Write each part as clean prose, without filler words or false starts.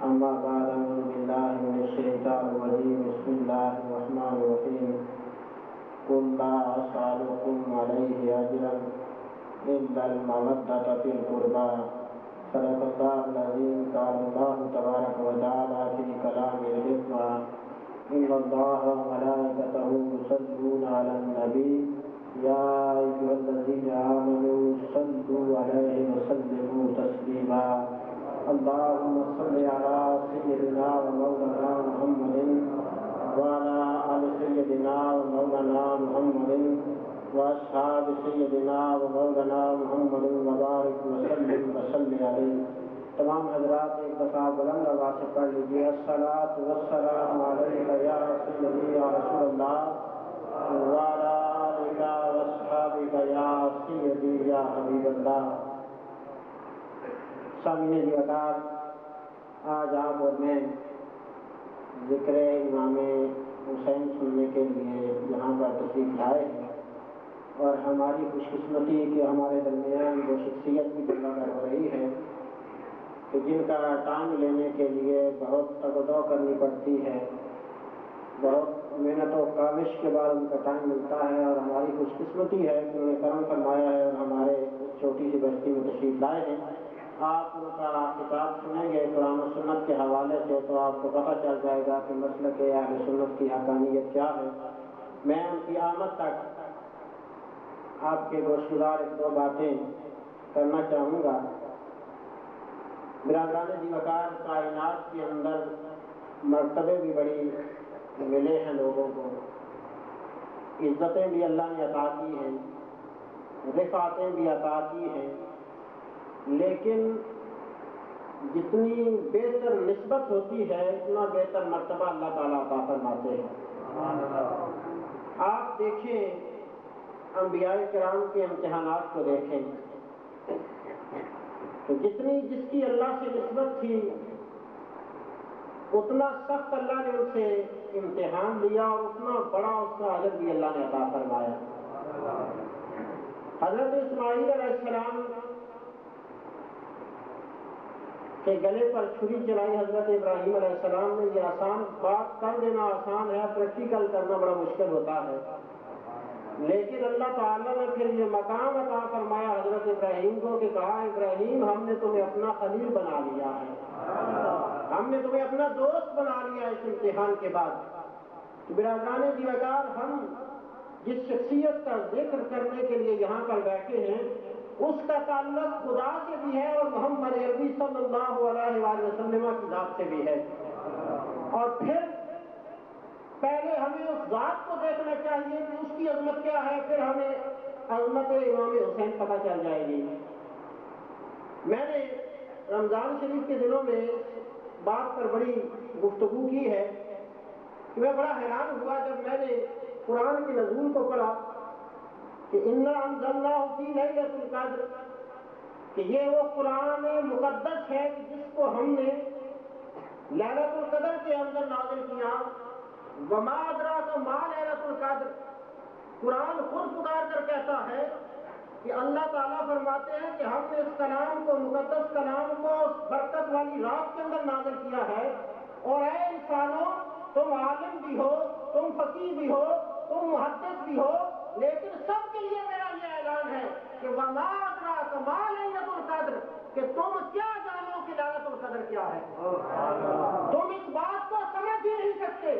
أما بعد أعوذ بالله من الشيطان الرجيم بسم الله الرحمن الرحيم قل لا أسألكم عليه أجرا إلا المودة في القربى صدق الله العظيم. قال الله تبارك وتعالى في كلامه الحكمة إن الله وملائكته يصلون على النبي يا أيها الذين آمنوا صلوا عليه وسلموا تسليما. اللهم صل على سيدنا ومولانا محمد وعلى آل سيدنا ومولانا محمد وأصحاب سيدنا ومولانا محمد وبارك وسلم وصل علیہ. تمام حضرات ایک دفعہ بلند آواز سے پڑھ لیجیے الصلاۃ والسلام علیک یا سیدی یا رسول اللہ وعلی آلک واصحابک یا سیدی یا حبیب اللہ. سامعین وقار، آج آپ اور میں ذکر امام حسین سننے کے لیے یہاں پر تشریف لائے ہیں، اور ہماری خوش قسمتی کہ ہمارے درمیان وہ شخصیت بھی اجاگر ہو رہی ہے کہ جن کا ٹائم لینے کے لیے بہت تگدو کرنی پڑتی ہے، بہت محنت و کاوش کے بعد ان کا ٹائم ملتا ہے، اور ہماری خوش قسمتی ہے کہ انہوں نے کرم فرمایا ہے اور ہمارے چھوٹی سی بستی میں تشریف لائے ہیں. آپ ان کا خطاب سنیں گے قرآن و سنت کے حوالے سے تو آپ کو پتہ چل جائے گا کہ مسلک اہل سنت کی حقانیت کیا ہے. میں ان کی آمد تک آپ کے گوشگزار ایک دو باتیں کرنا چاہوں گا. برادران وقار، کائنات کے اندر مرتبے بھی بڑی ملے ہیں لوگوں کو، عزتیں بھی اللہ نے عطا کی ہیں، رفعتیں بھی عطا کی ہیں، لیکن جتنی بہتر نسبت ہوتی ہے اتنا بہتر مرتبہ اللہ تعالیٰ عطا فرماتے ہیں. آپ دیکھیں انبیاء کرام کے امتحانات کو دیکھیں کہ جتنی جس کی اللہ سے نسبت تھی اتنا سخت اللہ نے ان سے امتحان لیا اور اتنا بڑا اس کا اجر بھی اللہ نے عطا فرمایا. حضرت اسماعیل علیہ السلام کے گلے پر چھری چلائی حضرت ابراہیم علیہ السلام نے. یہ آسان بات کر دینا آسان ہے، پریکٹیکل کرنا بڑا مشکل ہوتا ہے، لیکن اللہ تعالیٰ نے پھر یہ مقام عطا فرمایا حضرت ابراہیم کو کہ کہا ابراہیم ہم نے تمہیں اپنا خلیل بنا لیا ہے، ہم نے تمہیں اپنا دوست بنا لیا اس امتحان کے بعد. برادران وقار، ہم جس شخصیت کا ذکر کرنے کے لیے یہاں پر بیٹھے ہیں اس کا تعلق خدا سے بھی ہے اور محمد عربی صلی اللہ علیہ وآلہ وسلم کی ذات سے بھی ہے. اور پھر پہلے ہمیں اس ذات کو دیکھنا چاہیے کہ اس کی عظمت کیا ہے، پھر ہمیں عظمت امام حسین پتہ چل جائے گی. میں نے رمضان شریف کے دنوں میں بات پر بڑی گفتگو کی ہے کہ میں بڑا حیران ہوا جب میں نے قرآن کے نزول کو پڑھا کہ انا انزلناہ فی لیلۃ القدر، کہ یہ وہ قرآن مقدس ہے کہ جس کو ہم نے لیلۃ القدر کے اندر نازل کیا. وما ادراک ما لیلۃ القدر، قرآن خود پکار کر کہتا ہے کہ اللہ تعالیٰ فرماتے ہیں کہ ہم نے اس کلام کو، مقدس کلام کو برکت والی رات کے اندر نازل کیا ہے. اور اے انسانوں، تم عالم بھی ہو، تم فقیہ بھی ہو، تم محدث بھی ہو، لیکن سب کے لیے میرا یہ اعلان ہے کہ وما ادراک ما لیلۃ القدر، کہ تم کیا جانو کہ لیلۃ القدر کیا ہے. تم اس بات کو سمجھ ہی نہیں سکتے،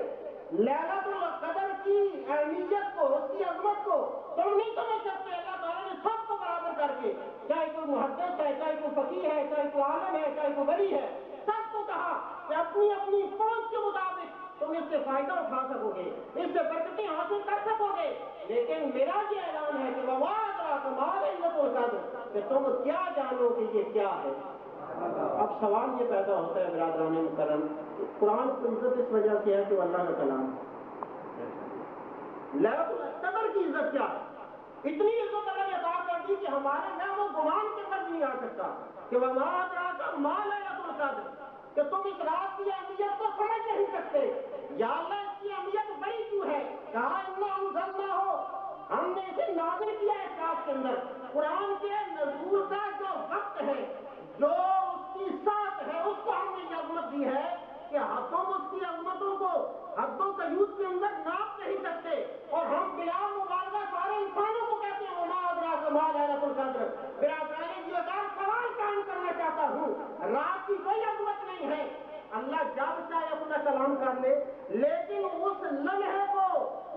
لیلۃ القدر کی اہمیت کو، اس کی عظمت کو تم نہیں سمجھ سکتے. اللہ تعالیٰ نے سب کو برابر کر کے، چاہے کوئی محدث ہے، چاہے کوئی فقیہ ہے، چاہے کوئی عالم ہے، چاہے کوئی ولی ہے، سب کو کہا کہ اپنی اپنی پہنچ کے مطابق تم اس سے فائدہ اٹھا سکو گے، اس سے برکتیں حاصل کر سکو گے. لیکن میرا یہ اعلان ہے کہ وما ادراک ما لیلۃ القدر، کہ تم کیا جانو کہ یہ کیا ہے. اب سوال یہ پیدا ہوتا ہے برادران مکرم، قرآن کی عزت اس وجہ سے ہے کہ وہ اللہ کا کلام ہے. لیلۃ القدر کی عزت کیا ہے؟ اتنی عزت اللہ نے عطا کر دی کہ ہمارے نام و گمان کے اندر نہیں آ سکتا کہ وما ادراک ما لیلۃ القدر، کہ تم اس رات کی اہمیت کو سمجھ نہیں سکتے. یا اللہ اس کی اہمیت بڑی کیوں ہے؟ کہا انا انزلناہ، ہم نے اسے نازل کیا اس رات کے اندر. قرآن کے نزول کا جو وقت ہے، جو اس کی ساعت ہے، اس کو ہم نے یہ عظمت دی ہے بلا مبالغہ سارے انسانوں کو کہتے ہیں وما ادراک ما لیلۃ القدر۔ برادران جی ایک اور سوال قائم کرنا چاہتا ہوں، رات کی کوئی عظمت نہیں ہے، اللہ جب چاہے اپنا کلام کر لے، لیکن اس لمحے کو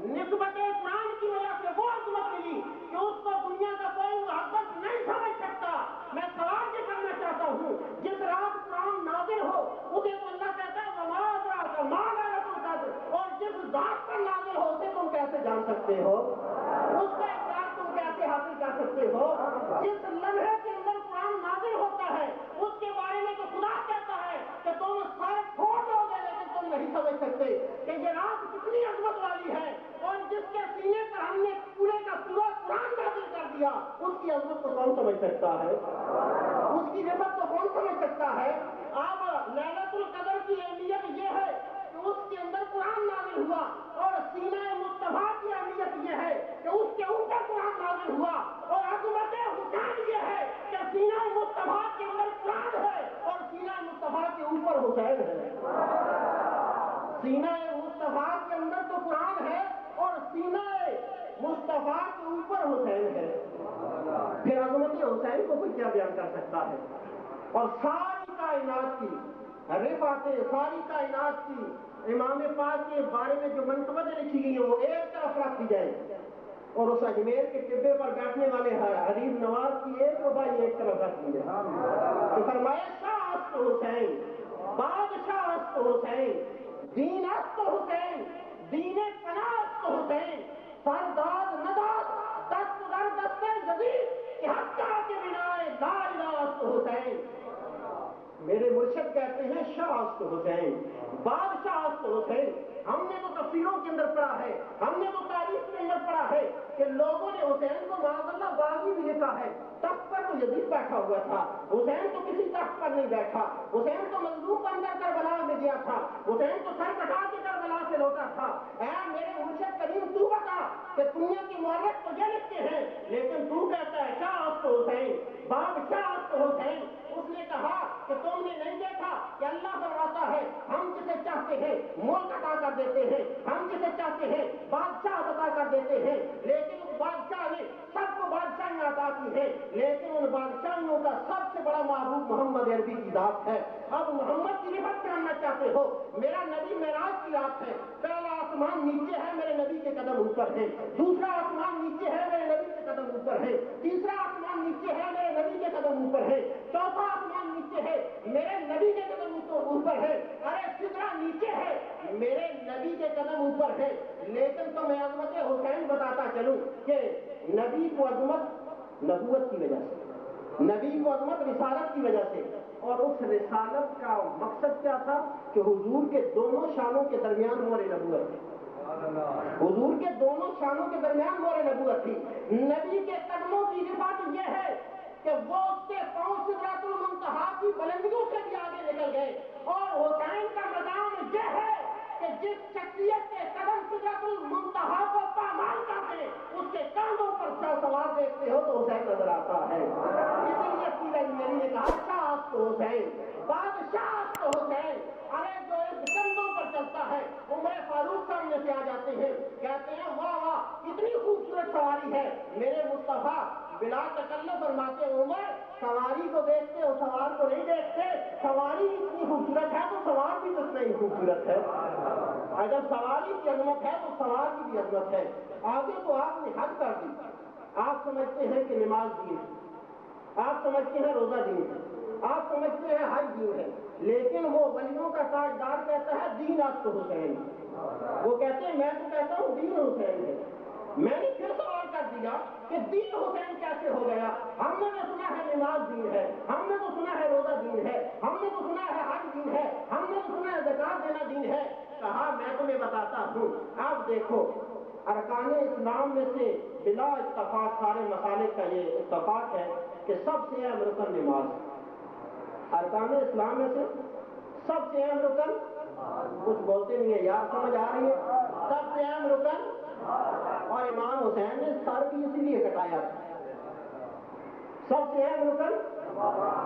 نسبت قرآن کی وجہ سے وہ عظمت ملی کہ اس کو دنیا کا کوئی محبت نہیں سمجھ سکتا۔ میں سوال یہ کرنا چاہتا ہوں، جس رات قرآن نازل ہو اسے تو اللہ کہتا ہے وما ادراک ما لیلۃ القدر، اور جس ذات پر نازل ہو اسے تم کیسے جان سکتے ہو، اس کا ادراک تم کیسے حاصل کر سکتے ہو؟ جس لمحے کے اندر قرآن نازل ہوتا ہے اس کے بارے میں تو خدا کہتا ہے کہ تم سارے کھو دو گے، لیکن تم نہیں سمجھ سکتے کہ یہ رات کتنی عظمت والی ہے، اور جس کے سینے پر ہم نے پورے کا پورا قرآن نازل کر دیا اس کی عظمت کو کون سمجھ سکتا ہے، اس کی نسبت کو کون سمجھ سکتا ہے؟ اب لیلۃ القدر کی اہمیت یہ ہے کہ اس کے اندر قرآن نازل ہوا، اور سینہ مصطفیٰ کی اہمیت یہ ہے کہ اس کے اوپر قرآن نازل ہوا، اور عظمت حسین یہ ہے کہ سینہ مصطفیٰ کے اندر قرآن ہے اور سینہ مصطفیٰ کے اوپر حسین ہے۔ سینہ مصطفیٰ کے اندر تو قرآن ہے اور سینہ مصطفیٰ کے اوپر حسین ہے، پھر عظمت حسین کو کوئی کیا بیان کر سکتا ہے؟ اور ساری کائنات کی رفعتیں، ساری کائنات کی امام پاک کے بارے میں جو منقبتیں لکھی گئی ہیں وہ ایک طرف رکھ دی جائے، اور اس اجمیر کے ٹبے پر بیٹھنے والے حریف نواز کی ایک وبائی ایک طرف رکھ دی جائے، تو فرمایا شاہ است حسین، بادشاہ است حسین، دین است حسین، دین پناہ است حسین، سرداد نداد دست در دست یزید کہ حقہ کے بنا لا الہ است حسین۔ میرے مرشد کہتے ہیں شاہ است حسین، بادشاہ است حسین۔ ہم نے تو تفسیروں کے اندر پڑھا ہے، ہم نے تو تاریخ کے اندر پڑھا ہے کہ لوگوں نے حسین کو معاذ اللہ باغی بھی لکھا ہے، تخت پر تو یزید بیٹھا ہوا تھا، حسین تو کسی تخت پر نہیں بیٹھا، حسین تو مظلوم بن کر کربلا میں گیا تھا، حسین تو سر کٹا کے کربلا سے لوٹا تھا۔ اے میرے مرشد کریم تو بتا کہ دنیا کی مورخ تو یہ لکھتے ہیں، لیکن تو کہتا ہے شاہ است حسین، بادشاہ است حسین۔ اس نے کہا کہ تم نے نہیں دیکھا کہ اللہ فرماتا ہے ہم جسے چاہتے ہیں ملک عطا کر دیتے ہیں، ہم جسے چاہتے ہیں بادشاہ عطا کر دیتے ہیں، لیکن اس بادشاہ نے سب کو بادشاہیاں عطا کی ہیں، لیکن ان بادشاہیوں کا سب سے بڑا محبوب محمد عربی کی ذات ہے۔ اب محمد کی رفعت جاننا چاہتے ہو، میرا نبی معراج کی رات ہے، پہلا آسمان نیچے ہے میرے نبی کے قدم اوپر ہے، دوسرا آسمان نیچے ہے میرے نبی کے قدم اوپر ہے، تیسرا آسمان نیچے ہے میرے نبی کے قدم اوپر ہے، چوتھا آسمان نیچے ہے میرے نبی کے قدم اوپر ہے، ارے سدرا نیچے ہے میرے نبی کے قدم اوپر ہے۔ لیکن تو میں عظمت حسین بتاتا چلوں کہ نبی کو عظمت نبوت کی وجہ سے، نبی کو عظمت رسالت کی وجہ سے، اور اس رسالت کا مقصد کیا تھا کہ حضور کے دونوں شانوں کے درمیان مہر نبوت تھی، حضور کے دونوں شانوں کے درمیان مہر نبوت تھی۔ نبی کے قدموں کی رفعت یہ ہے کہ وہ اس کے پاؤں سدرۃ المنتہا کی بلندیوں سے بھی آگے نکل گئے، اور حسین کا مقام یہ ہے کہ جس شخصیت کے قدم سدرۃ المنتہا کو پامال کرتے ہیں اس کے کاندھوں پر سوار دیکھتے ہو تو حسین نظر آتا ہے۔ اسی لیے قیلہ میری نے کہا شاہ است حسین، بادشاہ است حسین۔ ارے جو اس کندھوں پر چلتا ہے عمر فاروق سامنے سے آ جاتے ہیں، کہتے ہیں واہ واہ اتنی خوبصورت سواری ہے، میرے مصطفیٰ بلا تکلف فرماتے عمر سواری کو دیکھتے ہو سوار کو نہیں دیکھتے، سواری اتنی خوبصورت ہے تو سوار بھی اتنا ہی خوبصورت ہے، اگر سواری کی عظمت ہے تو سوار کی بھی عظمت ہے۔ آگے تو آپ نے حد کر دی، آپ سمجھتے ہیں کہ نماز دین ہے، آپ سمجھتے ہیں روزہ دین ہے، آپ سمجھتے ہیں حج دین ہے، لیکن وہ ولیوں کا تاجدار کہتا ہے دین است حسین، وہ کہتے ہیں میں تو کہتا ہوں دین حسین ہے۔ میں نے پھر سوال کر دیا کہ دین حسین کیسے ہو گیا؟ ہم نے تو سنا ہے نماز دین ہے، ہم نے تو سنا ہے روزہ دین ہے، ہم نے تو سنا ہے حج دین ہے، ہم نے تو سنا ہے زکات دینا دین ہے۔ کہا میں تمہیں بتاتا ہوں، اب دیکھو ارکان اسلام میں سے بلا اتفاق سارے مسالک کا یہ اتفاق ہے کہ سب سے اہم رکن نماز ہے، ارکان اسلام میں سے سب سے اہم رکن، کچھ بولتے نہیں ہے یار سمجھ آ رہی ہے، سب سے اہم رکن، اور امام حسین نے سر بھی اسی لیے کٹایا تھا، سب سے اہم رکن۔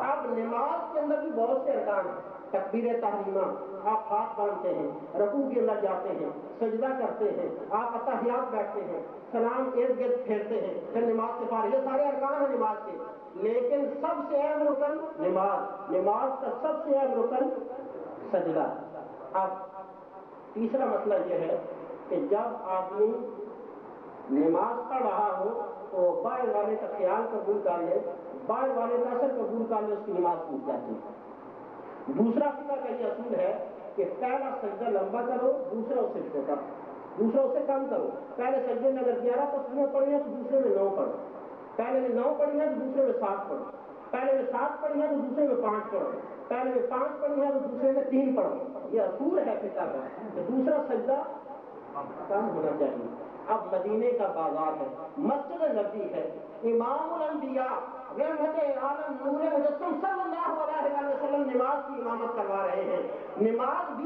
اب نماز کے اندر بھی بہت سے ارکان ہیں، تکبیر تحریمہ، آپ ہاتھ باندھتے ہیں، رکوع کے اندر جاتے ہیں، سجدہ کرتے ہیں، آپ اتحیات بیٹھتے ہیں، سلام ارد گرد پھیرتے ہیں، پھر نماز سے فارغ، یہ سارے ارکان ہیں نماز کے، لیکن سب سے اہم رکن نماز کا سب سے اہم رکن سجدہ۔ اب تیسرا مسئلہ یہ ہے کہ جب آدمی نماز پڑھ رہا ہو تو بائیں والے کا خیال قبول کر لے، بائیں والے کا اثر قبول کر لے، اس کی نماز ٹوٹ جاتی ہے۔ دوسرا فقہ کا یہ اصول ہے کہ پہلا سجدہ لمبا کرو، دوسرا اسے چھوٹا، دوسرا اسے کم کرو۔ پہلے سجدے میں اگر 11 تصویریں پڑھی ہیں تو دوسرے میں 9 پڑھو، پہلے میں 9 پڑھی ہیں تو دوسرے میں 7 پڑھو، پہلے میں 7 پڑھی ہیں تو دوسرے میں 5 پڑھو، پہلے میں 5 پڑھی ہیں تو دوسرے میں 3 پڑھو۔ یہ اصول ہے فقہ کا کہ دوسرا سجدہ کم ہونا چاہیے۔ اب مدینے کا بازار ہے، مسجد نبی ہے، امام الانبیاء رحمت عالم نور مجسم صلی اللہ علیہ وسلم نماز کی امامت کروا رہے ہیں۔ نماز بھی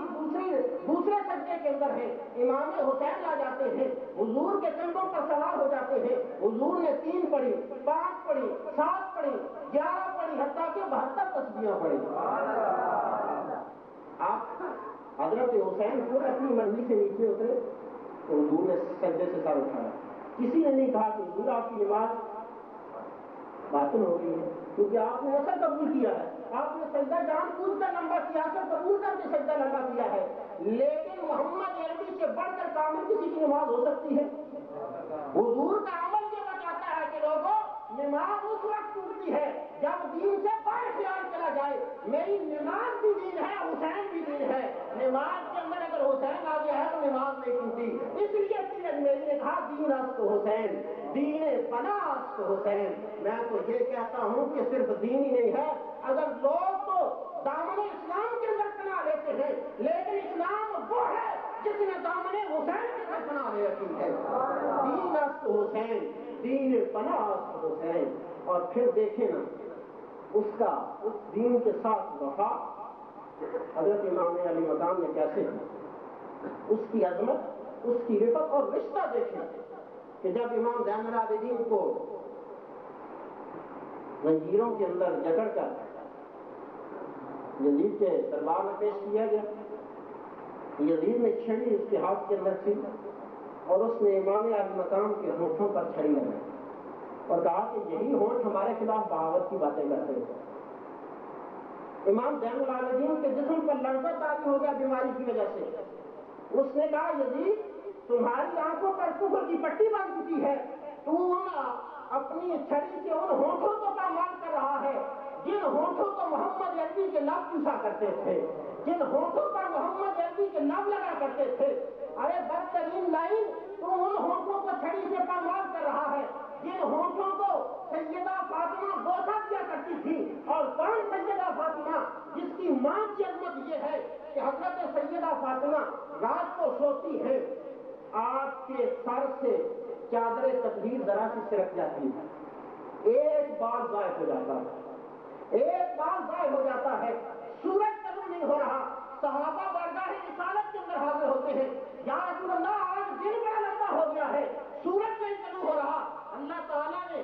دوسرے سجدے کے اندر ہے۔ امام حسین آ جاتے ہیں، حضور کے کندھوں پر سوار ہو جاتے ہیں، حضور نے 3 پڑھی، 5 پڑھی، 7 پڑھی، 11 پڑھی، حتیٰ کہ 72 تسبیحیں پڑھی۔ آپ حضرت حسین خود اپنی مرضی سے نیچے اترے تو حضور نے سجدے سے سر اٹھایا، کسی نے نہیں کہا کہ حضور آپ کی نماز باطل ہو گئی ہے، کیونکہ آپ نے اثر قبول کیا ہے، آپ نے سجدہ جان بوجھ کر لمبا کیا، اثر قبول کر کے سجدہ لمبا کیا ہے۔ لیکن محمد عربی سے بڑھ کر کامل کسی کی نماز ہو سکتی ہے؟ حضور کا عمل یہ بتاتا ہے کہ لوگوں نماز اس وقت ٹوٹتی ہے جب دین سے باہر خیال چلا جائے میری نماز بھی دین ہے، حسین بھی دین ہے۔ نماز کے اندر اگر حسین آ گیا ہے تو نماز نہیں ٹوٹی۔ اس لیے سیرت میری نے کہا دین است حسین، دین پناہ است حسین۔ میں تو یہ کہتا ہوں کہ صرف دین ہی نہیں ہے، اگر لوگ تو دامن اسلام کے اندر پناہ لیتے ہیں، لیکن اسلام وہ ہے جس نے دامن حسین کے اندر پناہ لے رکھی ہے۔ دین است حسین، دین پناہ است حسین۔ اور پھر دیکھیں نا اس دین کے ساتھ وفا حضرت امام علی مقام نے کیسے کی، اس کی عظمت، اس کی رفت اور رشتہ دیکھیں کہ جب امام زین العابدین کو زنجیروں کے اندر جکڑ کر یزید کے دربار میں پیش کیا گیا، یزید نے چھڑی اس کے ہاتھ کے اندر تھی اور اس نے امام علی مقام کے ہونٹوں پر چھڑی لگائی اور کہا کہ یہی ہونٹ ہمارے خلاف بغاوت کی باتیں کرتے ہیں۔ امام زین العابدین کے جسم پر لرزہ طاری ہو گیا بیماری کی وجہ سے۔ اس نے کہا یزید تمہاری آنکھوں پر کفر کی پٹی بن چکی ہے، تو اپنی چھڑی سے ان ہونٹوں کو پامال کر رہا ہے جن ہونٹوں کو محمد عربی کے لب چوسا کرتے تھے، جن ہونٹوں پر محمد عربی کے لب لگا کرتے تھے۔ ارے بدترین لائن، تو ان ہونٹوں کو چھڑی سے پامال کر رہا ہے جن ہونٹوں کو سیدہ فاطمہ بوسہ دیا کرتی تھی۔ اور کون سیدہ فاطمہ؟ جس کی ماں کی عظمت یہ ہے کہ حضرت سیدہ فاطمہ رات کو سوتی ہے، آپ کے سر سے چادر تطہیر ذرا سی سرک جاتی ہے، ایک بال ضائع ہو جاتا ہے، ایک بال ضائع ہو جاتا ہے، سورج طلوع نہیں ہو رہا۔ صحابہ بارگاہ رسالت کے اندر حاضر ہوتے ہیں، یا رسول اللہ آج دن بڑا لمبا ہو گیا ہے، سورج نہیں طلوع ہو رہا۔ اللہ تعالیٰ نے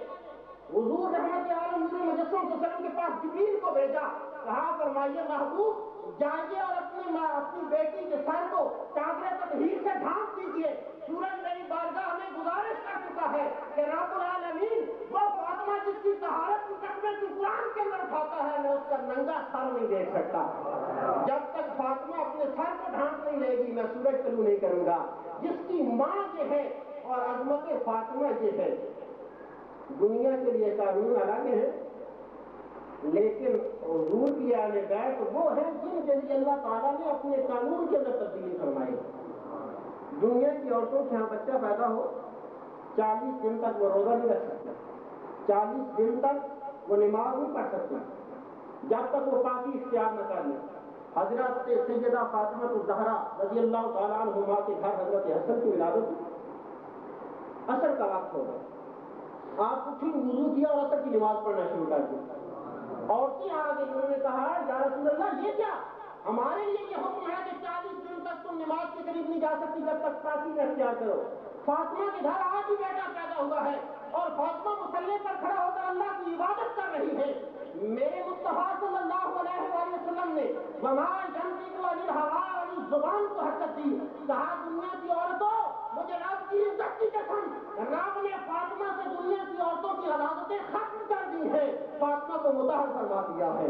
حضور رحمت عالم نور مجسم صلی اللہ علیہ وسلم کے پاس جبریل کو بھیجا، کہا فرمائیے محبوب جائیے اور اپنی بیٹی کے سر کو چادر تطہیر سے ڈھانپ دیجیے، سورج میری بارگاہ میں گزارش کر چکا ہے کہ رب العالمین وہ فاطمہ جس کی طہارت کی قسمیں تو قرآن کے اندر اٹھاتا ہے، میں اس کا ننگا سر نہیں دیکھ سکتا۔ جب تک فاطمہ اپنے سر کو ڈھانپ نہیں لے گی میں سورج طلوع نہیں کروں گا۔ جس کی ماں یہ ہے اور عظمت فاطمہ یہ ہے، دنیا کے لیے قانون الگ ہے، لیکن حضور کی اہل بیت وہ ہیں جن کے لیے اللہ تعالیٰ نے اپنے قانون کے اندر تبدیلی فرمائی۔ دنیا کی عورتوں کے یہاں بچہ پیدا ہو 40 دن تک وہ روزہ نہیں رکھ سکتے، 40 دن تک وہ نماز نہیں پڑھ سکتے جب تک وہ پاکی اختیار نہ کر لیں۔ حضرت سیدہ فاطمہ الزہرا رضی اللہ تعالیٰ عنہما کے گھر حضرت حسن کی ولادت ہوئی، عصر کا وقت ہو گیا، آپ اٹھی وضو کیا اور عصر کی نماز پڑھنا شروع کر دی۔ عورتیں آ گئی، انہوں نے کہا یا رسول اللہ یہ کیا؟ ہمارے لیے یہ حکم ہے کہ 40 دن تک تم نماز کے قریب نہیں جا سکتی جب تک پاکی میں اختیار کرو۔ فاطمہ کے گھر آج ہی بیٹا پیدا ہوا ہے اور فاطمہ مصلی پر کھڑا ہو کر اللہ کی عبادت کر رہی ہے، میرے مصطفیٰ صلی اللہ علیہ وآلہ وسلم نے وما ينطق عن الهوى والی زبان کو حرکت دی. کہا دنیا کی عورتوں مجھے رب کی عزت کی قسم رب نے فاطمہ سے دنیا کی عورتوں کی عدالتیں ختم کر دی ہیں, فاطمہ کو مطہر فرما دیا ہے.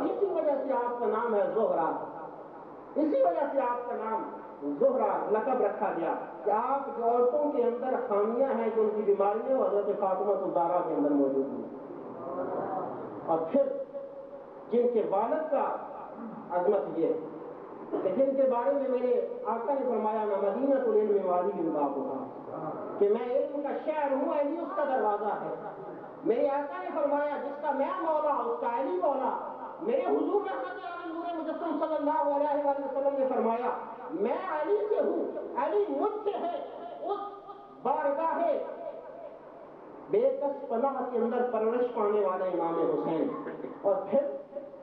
اسی وجہ سے آپ کا نام ہے زہرا, اسی وجہ سے آپ کا نام زہرا لقب رکھا گیا کہ آپ جو عورتوں کے اندر خامیاں ہیں جو ان کی بیماریاں حضرت فاطمہ الزہرا کے اندر موجود ہیں. اور پھر جن کے والد کا عظمت یہ کہ جن کے بارے میں میرے آقا نے فرمایا میں مدینہ العلم والی باب ہوں کہ میں علم کا شہر ہوں, علی اس کا دروازہ ہے. میرے آقا نے فرمایا جس کا میں مولا اس کا علی مولا. میرے حضور رحمت علی نور مجسم صلی اللہ علیہ وآلہ وسلم نے فرمایا میں علی سے ہوں, علی مجھ سے ہے. اس بارگاہ بے کس پناہ کے اندر پرورش پانے والے امام حسین. اور پھر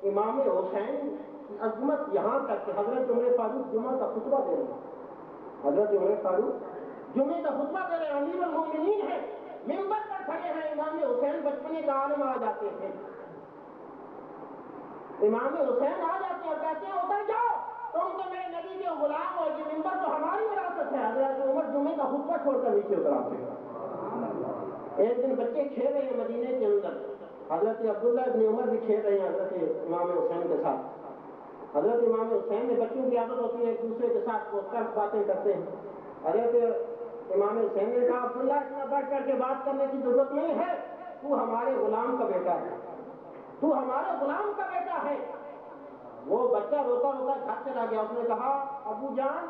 امام حسین کی عظمت یہاں تک کہ حضرت عمر فاروق جمعہ کا خطبہ دے رہے ہیں, حضرت عمر فاروق جمعے کا خطبہ دے رہے ہیں, امیر المومنین ہیں, ممبر پر کھڑے ہیں. امام حسین بچپنے کا عالم آ جاتے ہیں, امام حسین آ جاتے ہیں, کہتے ہیں اتر جاؤ تم تو میرے نبی کے غلام ہو, یہ ممبر تو ہماری وراثت ہے. حضرت عمر جمعے کا خطبہ چھوڑ کر نیچے اتر آتے ہیں. ایک دن بچے کھیل رہے ہیں مدینے کے اندر, حضرت عبداللہ ابن عمر بھی کھیل رہے ہیں حضرت امام حسین کے ساتھ. حضرت امام حسین نے بچوں کی عادت ہوتی ہے ایک دوسرے کے ساتھ پوچھ کر باتیں کرتے ہیں. حضرت امام حسین نے کہا عبداللہ اتنا بڑھ کر کے بات کرنے کی ضرورت نہیں ہے, تو ہمارے غلام کا بیٹا ہے, تو ہمارے غلام کا بیٹا ہے. وہ بچہ روتا روتا گھر چلا گیا. اس نے کہا ابو جان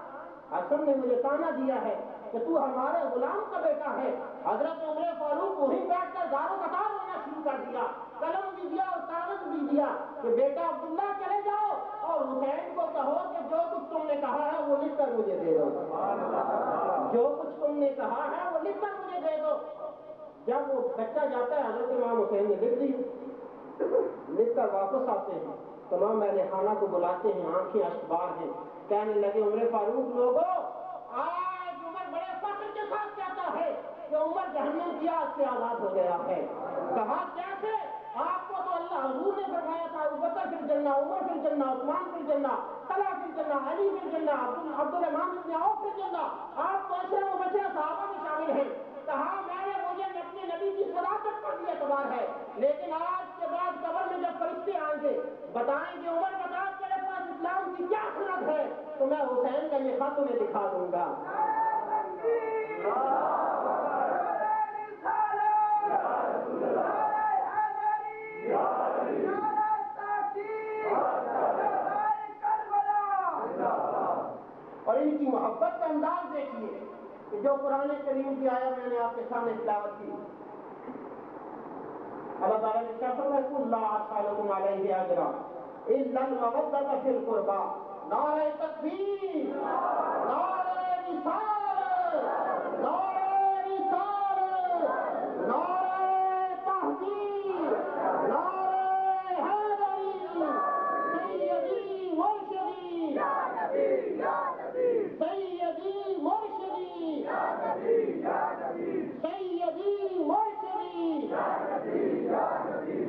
حسن نے مجھے تانا دیا ہے کہ تو ہمارے غلام کا بیٹا ہے. حضرت عمر فاروق وہیں بیٹھ کر دارو قطار رونا شروع کر دیا, قلم بھی دیا اور کاغذ بھی دیا کہ بیٹا عبداللہ چلے جاؤ اور حسین کو کہو کہ جو کچھ تم نے کہا ہے وہ لکھ کر مجھے دے دو, جو کچھ تم نے کہا ہے وہ لکھ کر مجھے دے دو. جب وہ بچہ جاتا ہے حضرت امام حسین نے لکھ دی, لکھ کر واپس آتے ہیں, تمام اہل خانہ کو بلاتے ہیں, آنکھیں اشک بار ہیں, کہنے لگے عمر فاروق لوگوں آج عمر بڑے فخر کے ساتھ کہتا ہے کہ عمر جہنم کی آگ سے آزاد ہو گیا ہے. کہا کیسے؟ آپ کو تو اللہ حضور نے فرمایا تھا ابوبکر فی الجنہ, عمر فی الجنہ, عثمان فی الجنہ, طلحہ فی الجنہ, علی فی الجنہ, عبدالرحمن بن عوف فی الجنہ. آپ تو عشرہ مبشرہ صحابہ میں شامل ہیں. کہا میں نے مجھے اپنے نبی کی صداقت پر بھی اعتبار ہے, لیکن آج کے بعد قبر میں جب فرشتے آئیں گے بتائیں گے عمر بتا تیرے پاس اسلام کی کیا سند ہے, تو میں حسین کا یہ خط انہیں دکھا دوں گا. اور ان کی محبت کا انداز دیکھیے کہ جو قرآن کریم کی آیا میں نے آپ کے سامنے تلاوت کی. اللہ تعالیٰ نے کیا فرمایا قل لا اسألکم علیہ اجرا الا المودۃ فی القربى. نعرہ تکبیر, نعرہ رسالت, نعرہ رسالت, نعرہ تحقیق, نعرہ حیدری, سیدی مرشدی, سیدی مرشدی, سیدی مرشدی.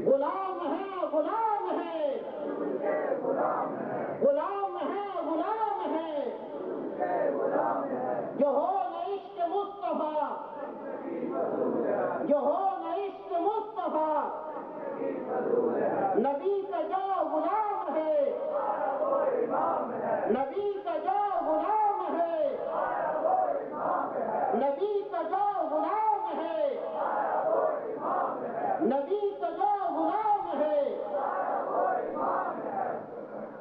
غلام ہے, غلام ہے, غلام ہے, غلام ہے, جو ہو نہ عشق مصطفیٰ, جو ہو نہ عشق مصطفیٰ, نبی کا جو غلام ہے, نبی کا جو غلام ہے, نبی کا جو غلام ہے, نبی کا جو غلام ہے.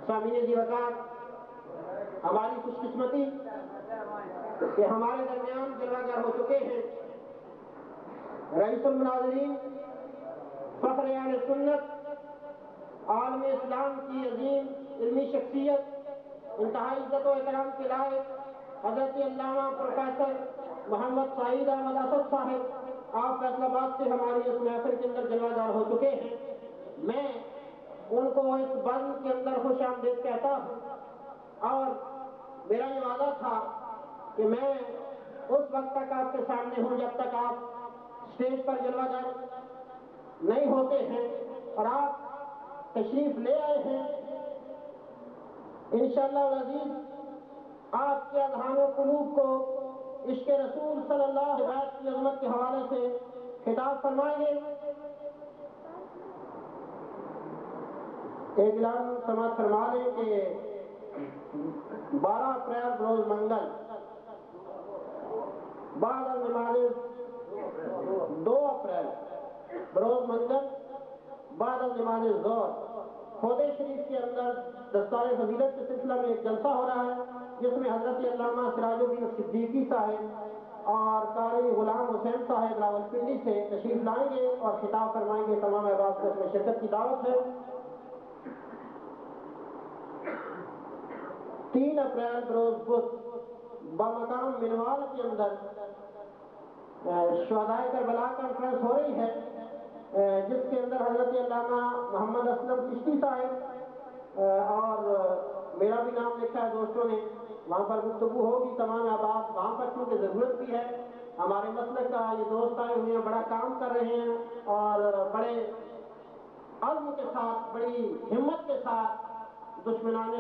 سامعین جی وقار, ہماری خوش قسمتی کہ ہمارے درمیان جلوہ گر ہو چکے ہیں رئیس المناظرین, فخر اہل سنت, عالم اسلام کی عظیم علمی شخصیت, انتہائی عزت و احترام کے لائق حضرت علامہ پروفیسر محمد سعید احمد اسد صاحب, آپ فیصل آباد سے ہماری اس محفل کے اندر جلوہ گر ہو چکے ہیں. میں ان کو اس بزم کے اندر خوش آمدید کہتا ہوں, اور میرا یہ وعدہ تھا کہ میں اس وقت تک آپ کے سامنے ہوں جب تک آپ اسٹیج پر جلوہ گر نہیں ہوتے ہیں اور آپ تشریف لے آئے ہیں، انشاءاللہ العزیز آپ کے اذہان و قلوب کو عشق رسول صلی اللہ علیہ وسلم کی عظمت کے حوالے سے خطاب فرمائیں گے۔ ایک اعلان سماعت فرما لیں کہ 12 اپریل روز منگل بعد از نماز 2 اپریل بروز منگل بعد از نماز ظہر کھودے شریف کے اندر دستار فضیلت کے سلسلہ میں ایک جلسہ ہو رہا ہے، جس میں حضرت علامہ سراج الدین صدیقی صاحب اور قاری غلام حسین صاحب راولپنڈی سے تشریف لائیں گے اور خطاب فرمائیں گے۔ تمام احباب کو اس میں شرکت کی دعوت ہے۔ 3 اپریل بروز بدھ بمقام منوال کے اندر شہدائے کربلا کانفرنس ہو رہی ہے، جس کے اندر حضرت علامہ محمد اسلم چشتی صاحب اور میرا بھی نام لکھا ہے دوستوں نے، وہاں پر گفتگو ہوگی۔ تمام احباب وہاں پر کیونکہ ضرورت بھی ہے، ہمارے مسلک کا یہ دوست آئے ہوئے ہیں، بڑا کام کر رہے ہیں اور بڑے عزم کے ساتھ، بڑی ہمت کے ساتھ دشمنان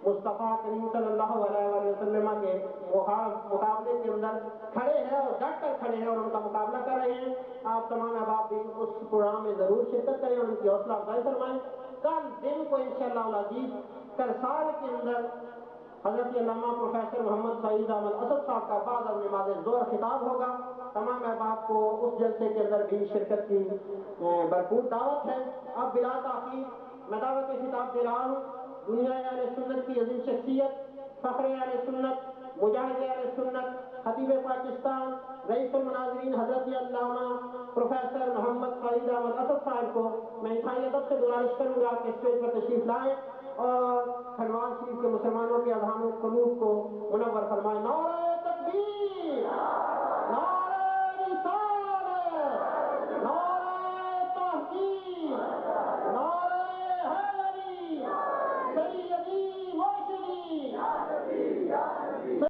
مصطفیٰ کریم صلی اللہ علیہ وسلم کے مقابلے کے اندر کھڑے ہیں اور ڈٹ کر کھڑے ہیں اور ان کا مقابلہ کر رہے ہیں۔ آپ تمام احباب بھی اس پروگرام میں ضرور شرکت کریں اور ان کی حوصلہ افزائی فرمائیں۔ کل دن کو انشاءاللہ العزیز کرسال کے اندر حضرت علامہ پروفیسر محمد سعید احمد اسد صاحب کا بعد از نماز ظہر خطاب ہوگا۔ تمام احباب کو اس جلسے کے اندر بھی شرکت کی بھرپور دعوت ہے۔ اب بلا تاخیر میں دعوت خطاب دے رہا ہوں دنیا اہل سنت کی عظیم شخصیت، فخر اہل سنت، مجاہد اہل سنت، خطیب پاکستان، رئیس المناظرین حضرت علامہ پروفیسر محمد سعید احمد اسد صاحب کو میں انتہائی ادب سے گزارش کروں گا کہ اسٹیج پر تشریف لائیں اور کھنوال شریف کے مسلمانوں کے اذہان و قلوب کو منور فرمائیں۔ نعرہ